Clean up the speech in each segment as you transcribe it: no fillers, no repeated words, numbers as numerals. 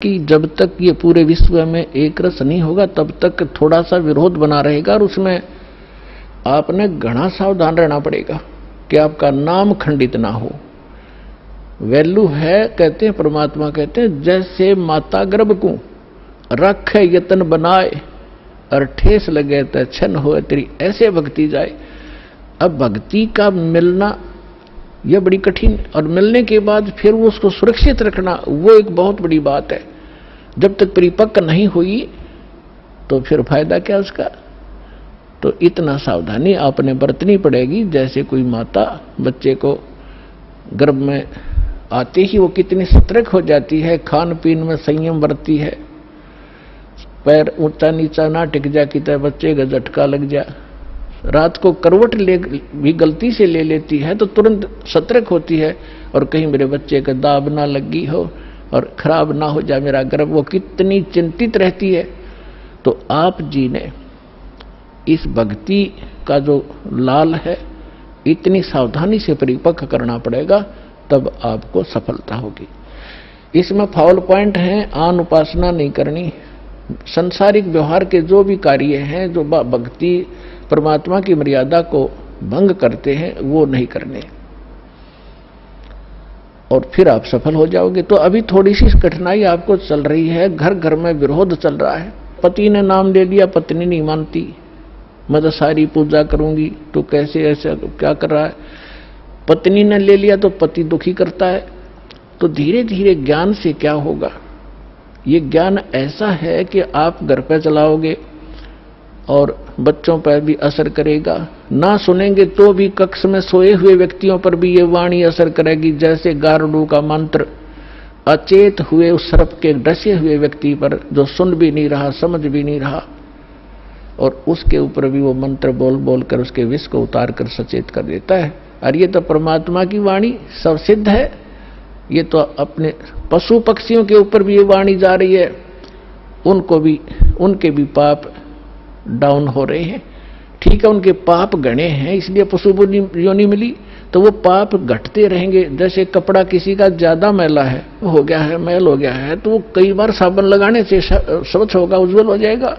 कि जब तक ये पूरे विश्व में एक रस नहीं होगा तब तक थोड़ा सा विरोध बना रहेगा और उसमें आपने घना सावधान रहना पड़ेगा कि आपका नाम खंडित ना हो। वैल्यू है, कहते हैं परमात्मा कहते हैं, जैसे माता गर्भ को रखे यतन बनाए और ठेस लगे तो छन हो तेरी ऐसे भक्ति जाए। अब भक्ति का मिलना यह बड़ी कठिन, और मिलने के बाद फिर वो उसको सुरक्षित रखना वो एक बहुत बड़ी बात है। जब तक परिपक्व नहीं हुई तो फिर फायदा क्या उसका। तो इतना सावधानी आपने बरतनी पड़ेगी। जैसे कोई माता बच्चे को गर्भ में आते ही वो कितनी सतर्क हो जाती है, खान पीन में संयम बरतती है, पैर ऊंचा नीचा ना टिक जा कि बच्चे का झटका लग जा। रात को करवट भी गलती से ले लेती है तो तुरंत सतर्क होती है, और कहीं मेरे बच्चे का दाब ना लगी हो और खराब ना हो जाए मेरा गर्भ, वो कितनी चिंतित रहती है। तो आप जी ने इस भक्ति का जो लाल है इतनी सावधानी से परिपक्व करना पड़ेगा, तब आपको सफलता होगी। इसमें फाउल पॉइंट है, आन उपासना नहीं करनी। संसारिक व्यवहार के जो भी कार्य हैं जो भक्ति परमात्मा की मर्यादा को भंग करते हैं वो नहीं करने, और फिर आप सफल हो जाओगे। तो अभी थोड़ी सी कठिनाई आपको चल रही है, घर घर में विरोध चल रहा है। पति ने नाम ले लिया, पत्नी नहीं मानती, मैं तो सारी पूजा करूंगी, तो कैसे ऐसा क्या कर रहा है। पत्नी ने ले लिया तो पति दुखी करता है। तो धीरे धीरे ज्ञान से क्या होगा, ये ज्ञान ऐसा है कि आप घर पे चलाओगे और बच्चों पर भी असर करेगा। ना सुनेंगे तो भी कक्ष में सोए हुए व्यक्तियों पर भी ये वाणी असर करेगी, जैसे गारुड़ का मंत्र अचेत हुए उस सर्प के डसे हुए व्यक्ति पर जो सुन भी नहीं रहा, समझ भी नहीं रहा, और उसके ऊपर भी वो मंत्र बोल बोल कर उसके विष को उतार कर सचेत कर देता है। और ये तो परमात्मा की वाणी सब सिद्ध है। ये तो अपने पशु पक्षियों के ऊपर भी ये वाणी जा रही है, उनको भी, उनके भी पाप डाउन हो रहे हैं। ठीक है, उनके पाप गणे हैं इसलिए पशु योनि मिली, तो वो पाप घटते रहेंगे। जैसे कपड़ा किसी का ज्यादा मैला है, हो गया है, मैल हो गया है, तो वो कई बार साबुन लगाने से स्वच्छ होगा, उज्जवल हो जाएगा।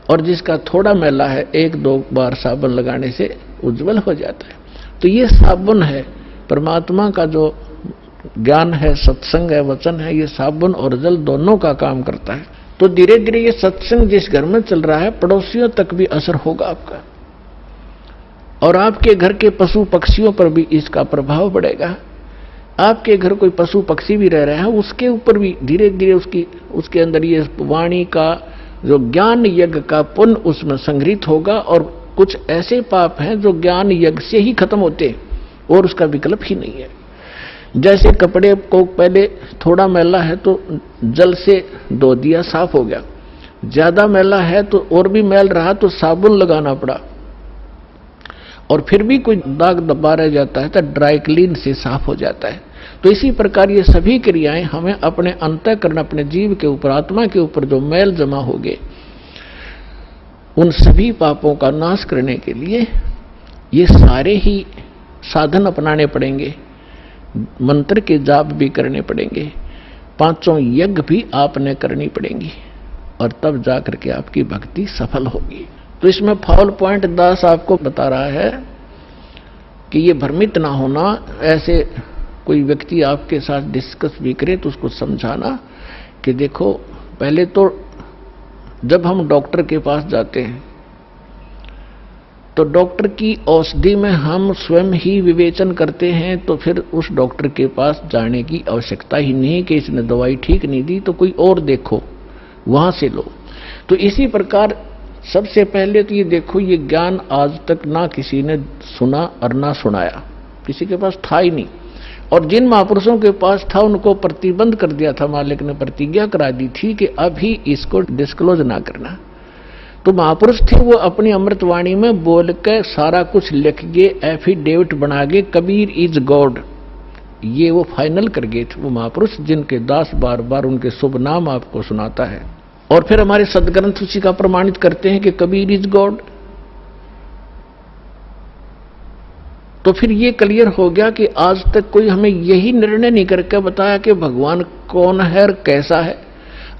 और जिसका थोड़ा मैला है, एक दो बार साबुन लगाने से उज्जवल हो जाता है। तो ये साबुन है, परमात्मा का जो ज्ञान है, सत्संग है, वचन है, ये साबुन और जल दोनों का काम करता है। तो धीरे धीरे ये सत्संग जिस घर में चल रहा है पड़ोसियों तक भी असर होगा आपका, और आपके घर के पशु पक्षियों पर भी इसका प्रभाव पड़ेगा। आपके घर कोई पशु पक्षी भी रह रहे हैं, उसके ऊपर भी धीरे धीरे उसके अंदर ये वाणी का जो ज्ञान यज्ञ का पुण्य उसमें संग्रहित होगा। और कुछ ऐसे पाप हैं जो ज्ञान यज्ञ से ही खत्म होते और उसका विकल्प ही नहीं है। जैसे कपड़े को पहले थोड़ा मैला है तो जल से धो दिया, साफ हो गया। ज्यादा मैला है तो और भी मैल रहा तो साबुन लगाना पड़ा, और फिर भी कोई दाग दबा रह जाता है तो ड्राई क्लीन से साफ हो जाता है। तो इसी प्रकार ये सभी क्रियाएं हमें अपने अंतःकरण, अपने जीव के ऊपर, आत्मा के ऊपर जो मैल जमा हो गए, उन सभी पापों का नाश करने के लिए ये सारे ही साधन अपनाने पड़ेंगे। मंत्र के जाप भी करने पड़ेंगे, पांचों यज्ञ भी आपने करनी पड़ेंगी, और तब जाकर के आपकी भक्ति सफल होगी। तो इसमें फाउल पॉइंट दास आपको बता रहा है कि ये भ्रमित ना होना। ऐसे कोई व्यक्ति आपके साथ डिस्कस भी करे तो उसको समझाना कि देखो, पहले तो जब हम डॉक्टर के पास जाते हैं तो डॉक्टर की औषधि में हम स्वयं ही विवेचन करते हैं, तो फिर उस डॉक्टर के पास जाने की आवश्यकता ही नहीं कि इसने दवाई ठीक नहीं दी तो कोई और देखो, वहां से लो। तो इसी प्रकार सबसे पहले तो ये देखो, ये ज्ञान आज तक ना किसी ने सुना और ना सुनाया, किसी के पास था ही नहीं। और जिन महापुरुषों के पास था उनको प्रतिबंध कर दिया था, मालिक ने प्रतिज्ञा करा दी थी कि अभी इसको डिस्क्लोज ना करना। तो महापुरुष थे, वो अपनी अमृतवाणी में बोल के सारा कुछ लिख गए, एफिडेविट बना गए, कबीर इज गॉड, ये वो फाइनल कर गए थे वो महापुरुष, जिनके दास बार बार उनके शुभ नाम आपको सुनाता है। और फिर हमारे सदग्रंथ उसी का प्रमाणित करते हैं कि कबीर इज गॉड। तो फिर ये क्लियर हो गया कि आज तक कोई हमें यही निर्णय नहीं करके बताया कि भगवान कौन है और कैसा है।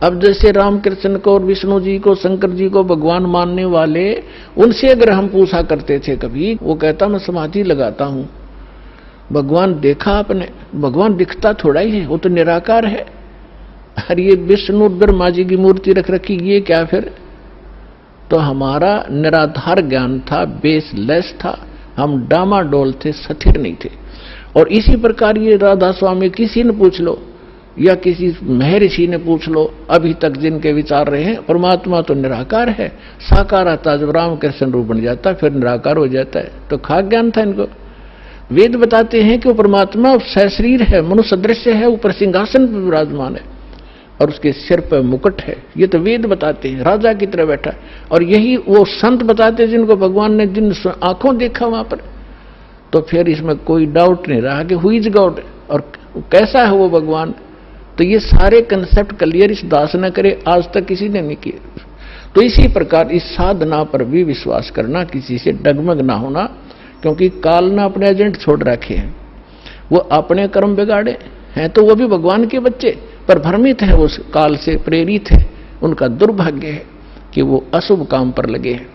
अब जैसे रामकृष्ण को और विष्णु जी को, शंकर जी को भगवान मानने वाले, उनसे अगर हम पूछा करते थे कभी, वो कहता मैं समाधि लगाता हूं, भगवान देखा आपने? भगवान दिखता थोड़ा ही है, वो तो निराकार है। अरे ये विष्णु ब्रह्मा जी की मूर्ति रख रखी, ये क्या फिर? तो हमारा निराधार ज्ञान था, बेसलेस था, हम डामाडोल थे, स्थिर नहीं थे। और इसी प्रकार ये राधा स्वामी किसी ने पूछ लो या किसी महर्षि ने पूछ लो, अभी तक जिनके विचार रहे हैं, परमात्मा तो निराकार है, साकार आता जब रामकृष्ण रूप बन जाता फिर निराकार हो जाता है। तो खाक ज्ञान था इनको। वेद बताते हैं कि वो परमात्मा सशरीर है, मनुष्य दृश्य है, ऊपर सिंहासन पर विराजमान है और उसके सिर पर मुकुट है। ये तो वेद बताते हैं, राजा की तरह बैठा। और यही वो संत बताते हैं जिनको भगवान ने जिन आंखों देखा वहां पर। तो फिर इसमें कोई डाउट नहीं रहा कि हु इज गॉड और कैसा है वो भगवान। तो ये सारे कंसेप्ट क्लियर इस दास न करे, आज तक किसी ने नहीं किए। तो इसी प्रकार इस साधना पर भी विश्वास करना, किसी से डगमग ना होना, क्योंकि काल ने अपने एजेंट छोड़ रखे हैं। वो अपने कर्म बिगाड़े हैं तो वो भी भगवान के बच्चे, पर भ्रमित है, उस काल से प्रेरित है। उनका दुर्भाग्य है कि वो अशुभ काम पर लगे हैं।